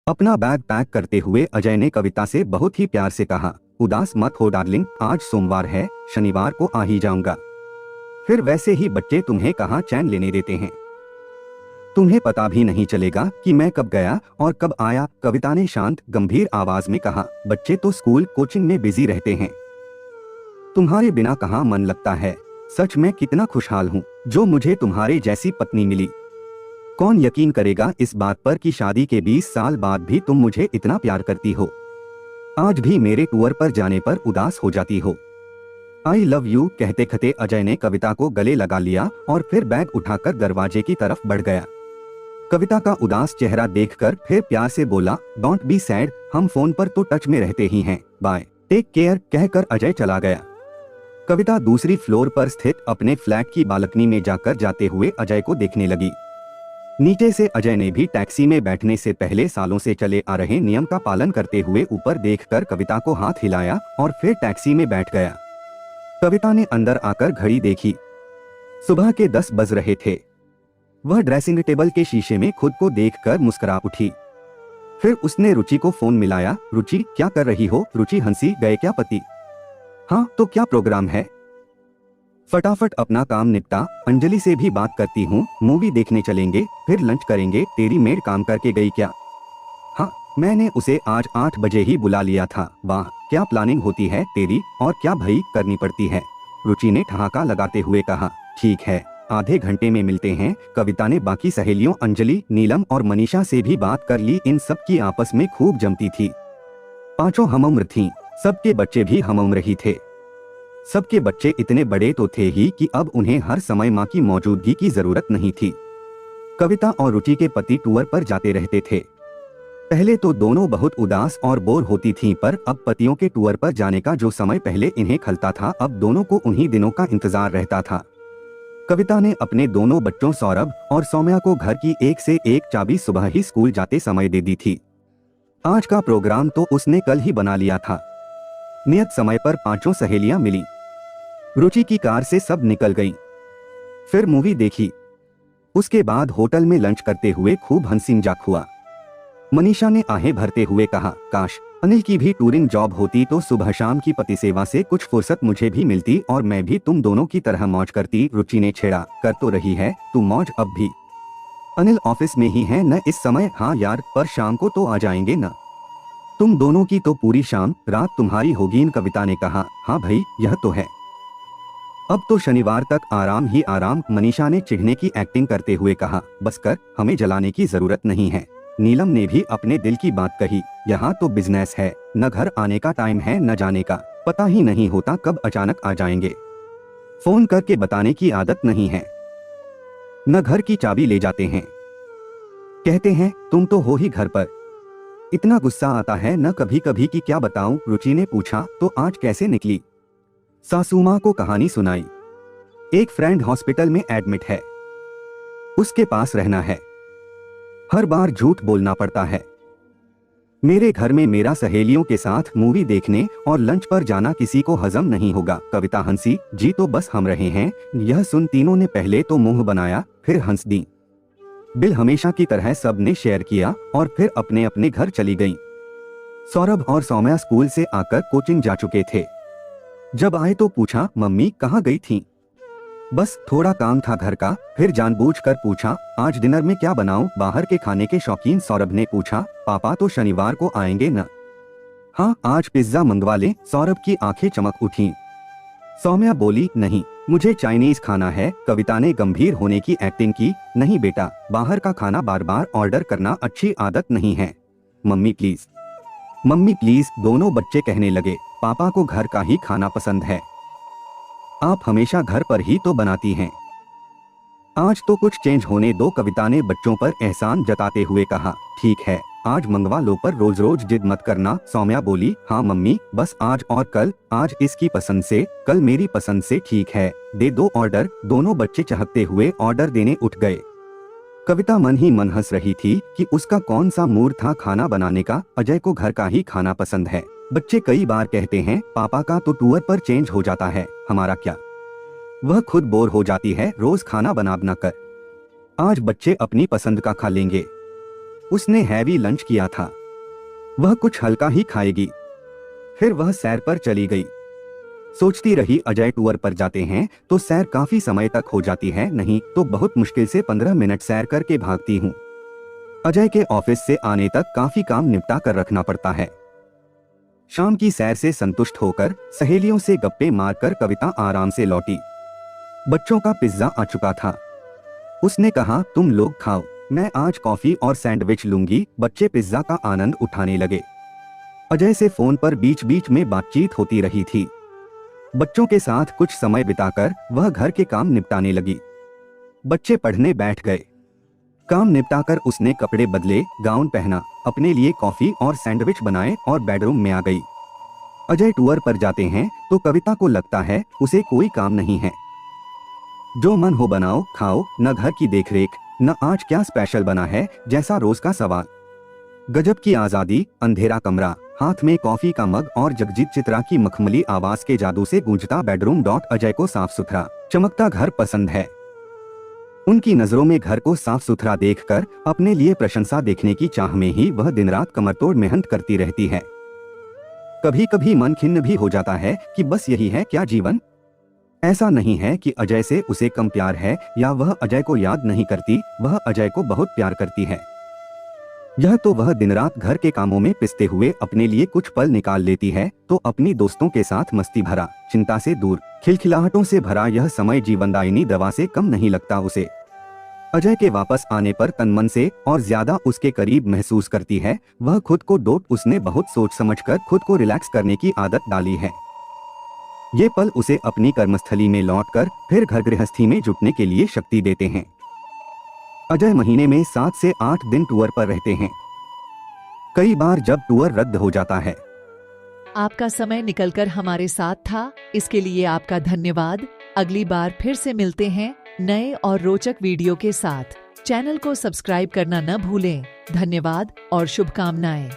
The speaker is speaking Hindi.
अपना बैग पैक करते हुए अजय ने कविता से बहुत ही प्यार से कहा, उदास मत हो डार्लिंग, आज सोमवार है, शनिवार को आ ही जाऊंगा। फिर वैसे ही बच्चे तुम्हें कहाँ चैन लेने देते हैं। तुम्हें पता भी नहीं चलेगा कि मैं कब गया और कब आया। कविता ने शांत गंभीर आवाज में कहा, बच्चे तो स्कूल कोचिंग में बिजी रहते हैं, तुम्हारे बिना कहाँ मन लगता है। सच में कितना खुशहाल हूँ जो मुझे तुम्हारे जैसी पत्नी मिली। कौन यकीन करेगा इस बात पर कि शादी के 20 साल बाद भी तुम मुझे इतना प्यार करती हो। आज भी मेरे टूर पर जाने पर उदास हो जाती हो। आई लव यू कहते कहते अजय ने कविता को गले लगा लिया और फिर बैग उठाकर दरवाजे की तरफ बढ़ गया। कविता का उदास चेहरा देखकर फिर प्यार से बोला, डोंट बी सैड, हम फोन पर तो टच में रहते ही हैं, बाय, टेक केयर कहकर अजय चला गया। कविता दूसरी फ्लोर पर स्थित अपने फ्लैट की बालकनी में जाकर जाते हुए अजय को देखने लगी। नीचे से अजय ने भी टैक्सी में बैठने से पहले सालों से चले आ रहे नियम का पालन करते हुए ऊपर देखकर कविता को हाथ हिलाया और फिर टैक्सी में बैठ गया। कविता ने अंदर आकर घड़ी देखी, सुबह के 10 बज रहे थे। वह ड्रेसिंग टेबल के शीशे में खुद को देखकर मुस्कुरा उठी। फिर उसने रुचि को फोन मिलाया। रुचि, क्या कर रही हो? रुचि हंसी, गए क्या पति? हाँ तो क्या प्रोग्राम है? फटाफट अपना काम निपटा, अंजलि से भी बात करती हूँ, मूवी देखने चलेंगे, फिर लंच करेंगे। तेरी मेड काम करके गई क्या? हाँ, मैंने उसे आज 8 बजे ही बुला लिया था। वाह, क्या प्लानिंग होती है तेरी, और क्या भाई करनी पड़ती है। रुचि ने ठहाका लगाते हुए कहा, ठीक है, आधे घंटे में मिलते हैं। कविता ने बाकी सहेलियों अंजलि, नीलम और मनीषा से भी बात कर ली। इन सब की आपस में खूब जमती थी। पांचों हमउम्र थीं, सबके बच्चे भी हमउम्र ही थे। सबके बच्चे इतने बड़े तो थे ही कि अब उन्हें हर समय माँ की मौजूदगी की जरूरत नहीं थी। कविता और रुचि के पति टूर पर जाते रहते थे। पहले तो दोनों बहुत उदास और बोर होती थीं, पर अब पतियों के टूर पर जाने का जो समय पहले इन्हें खलता था, अब दोनों को उन्हीं दिनों का इंतजार रहता था। कविता ने अपने दोनों बच्चों सौरभ और सौम्या को घर की एक से एक चाबी सुबह ही स्कूल जाते समय दे दी थी। आज का प्रोग्राम तो उसने कल ही बना लिया था। नियत समय पर पांचों सहेलियां मिली। रुचि की कार से सब निकल गईं। फिर मूवी देखी। उसके बाद होटल में लंच करते हुए खूब हंसी मजाक हुआ। मनीषा ने आहें भरते हुए कहा, काश अनिल की भी टूरिंग जॉब होती तो सुबह शाम की पति सेवा से कुछ फुर्सत मुझे भी मिलती और मैं भी तुम दोनों की तरह मौज करती। रुचि ने छेड़ा, कर तो रही है तू मौज अब भी। अनिल ऑफिस में ही है न इस समय? हाँ यार, पर शाम को तो आ जाएंगे न। तुम दोनों की तो पूरी शाम रात तुम्हारी होगी। कविता ने कहा, हाँ भाई यह तो है, अब तो शनिवार तक आराम ही आराम। मनीषा ने चिढ़ने की एक्टिंग करते हुए कहा, बस कर, हमें जलाने की जरूरत नहीं है। नीलम ने भी अपने दिल की बात कही, यहाँ तो बिजनेस है, न घर आने का टाइम है न जाने का, पता ही नहीं होता कब अचानक आ जाएंगे। फोन करके बताने की आदत नहीं है, न घर की चाबी ले जाते हैं, कहते हैं तुम तो हो ही घर पर। इतना गुस्सा आता है न कभी कभी कि क्या बताऊं। रुचि ने पूछा, तो आज कैसे निकली? सासू माँ को कहानी सुनाई। एक फ्रेंड हॉस्पिटल में एडमिट है, उसके पास रहना है, हर बार झूठ बोलना पड़ता है। मेरे घर में मेरा सहेलियों के साथ मूवी देखने और लंच पर जाना किसी को हजम नहीं होगा। कविता हंसी, जी तो बस हम रहे हैं। यह सुन तीनों ने पहले तो मुंह बनाया, फिर हंस दी। बिल हमेशा की तरह सब ने शेयर किया और फिर अपने अपने घर चली गईं। सौरभ और सौम्या स्कूल से आकर कोचिंग जा चुके थे। जब आए तो पूछा, मम्मी कहाँ गई थीं? बस थोड़ा काम था घर का। फिर जानबूझकर पूछा, आज डिनर में क्या बनाऊं? बाहर के खाने के शौकीन सौरभ ने पूछा, पापा तो शनिवार को आएंगे न? हाँ, आज पिज्जा मंगवा लें। सौरभ की आंखें चमक उठीं। सौम्या बोली, नहीं, मुझे चाइनीज खाना है। कविता ने गंभीर होने की एक्टिंग की, नहीं बेटा, बाहर का खाना बार बार ऑर्डर करना अच्छी आदत नहीं है। मम्मी प्लीज, मम्मी प्लीज, दोनों बच्चे कहने लगे, पापा को घर का ही खाना पसंद है, आप हमेशा घर पर ही तो बनाती हैं, आज तो कुछ चेंज होने दो। कविता ने बच्चों पर एहसान जताते हुए कहा, ठीक है, आज मंगवा लो, पर रोज रोज जिद मत करना। सौम्या बोली, हाँ मम्मी, बस आज और कल, आज इसकी पसंद से, कल मेरी पसंद से। ठीक है, दे दो ऑर्डर। दोनों बच्चे चहकते हुए ऑर्डर देने उठ गए। कविता मन ही मन हंस रही थी कि उसका कौन सा मूड था खाना बनाने का। अजय को घर का ही खाना पसंद है। बच्चे कई बार कहते हैं, पापा का तो टूर पर चेंज हो जाता है, हमारा क्या? वह खुद बोर हो जाती है रोज खाना बना बना कर। आज बच्चे अपनी पसंद का खा लेंगे। उसने हैवी लंच किया था। वह कुछ हल्का ही खाएगी। फिर वह सैर पर चली गई। सोचती रही अजय टूर पर जाते हैं तो सैर काफी समय तक हो जाती है, नहीं तो बहुत मुश्किल से 15 मिनट सैर करके भागती हूँ। अजय के ऑफिस से आने तक काफी काम निपटा कर रखना पड़ता है। शाम की सैर से संतुष्ट होकर सहेलियों से गप्पे मारकर कविता आराम से लौटी। बच्चों का पिज्जा आ चुका था। उसने कहा, तुम लोग खाओ, मैं आज कॉफी और सैंडविच लूंगी। बच्चे पिज्जा का आनंद उठाने लगे। अजय से फोन पर बीच बीच में बातचीत होती रही थी। बच्चों के साथ कुछ समय बिताकर वह घर के काम निपटाने लगी। बच्चे पढ़ने बैठ गए। काम निपटाकर उसने कपड़े बदले, गाउन पहना, अपने लिए कॉफी और सैंडविच बनाए और बेडरूम में आ गई। अजय टूर पर जाते हैं तो कविता को लगता है उसे कोई काम नहीं है। जो मन हो बनाओ खाओ, न घर की देखरेख, न आज क्या स्पेशल बना है जैसा रोज का सवाल। गजब की आजादी। अंधेरा कमरा, हाथ में कॉफी का मग और जगजीत चित्रा की मखमली आवाज के जादू से गूंजता बेडरूम। अजय को साफ सुथरा चमकता घर पसंद है। उनकी नजरों में घर को साफ सुथरा देखकर अपने लिए प्रशंसा देखने की चाह में ही वह दिन रात कमरतोड़ मेहनत करती रहती है। कभी कभी मन खिन्न भी हो जाता है कि बस यही है क्या जीवन। ऐसा नहीं है कि अजय से उसे कम प्यार है या वह अजय को याद नहीं करती, वह अजय को बहुत प्यार करती है। यह तो वह दिन रात घर के कामों में पिसते हुए अपने लिए कुछ पल निकाल लेती है तो अपनी दोस्तों के साथ मस्ती भरा, चिंता से दूर, खिलखिलाहटों से भरा यह समय जीवनदायिनी दवा से कम नहीं लगता उसे। अजय के वापस आने पर तन मन से और ज्यादा उसके करीब महसूस करती है। वह खुद को उसने बहुत सोच समझकर खुद को रिलैक्स करने की आदत डाली है। ये पल उसे अपनी कर्मस्थली में लौटकर फिर घर गृहस्थी में जुटने के लिए शक्ति देते हैं। अजय महीने में 7 से 8 दिन टूर पर रहते हैं। कई बार जब टूर रद्द हो जाता है। आपका समय निकलकर हमारे साथ था, इसके लिए आपका धन्यवाद। अगली बार फिर से मिलते हैं नए और रोचक वीडियो के साथ। चैनल को सब्सक्राइब करना न भूलें। धन्यवाद और शुभकामनाएं।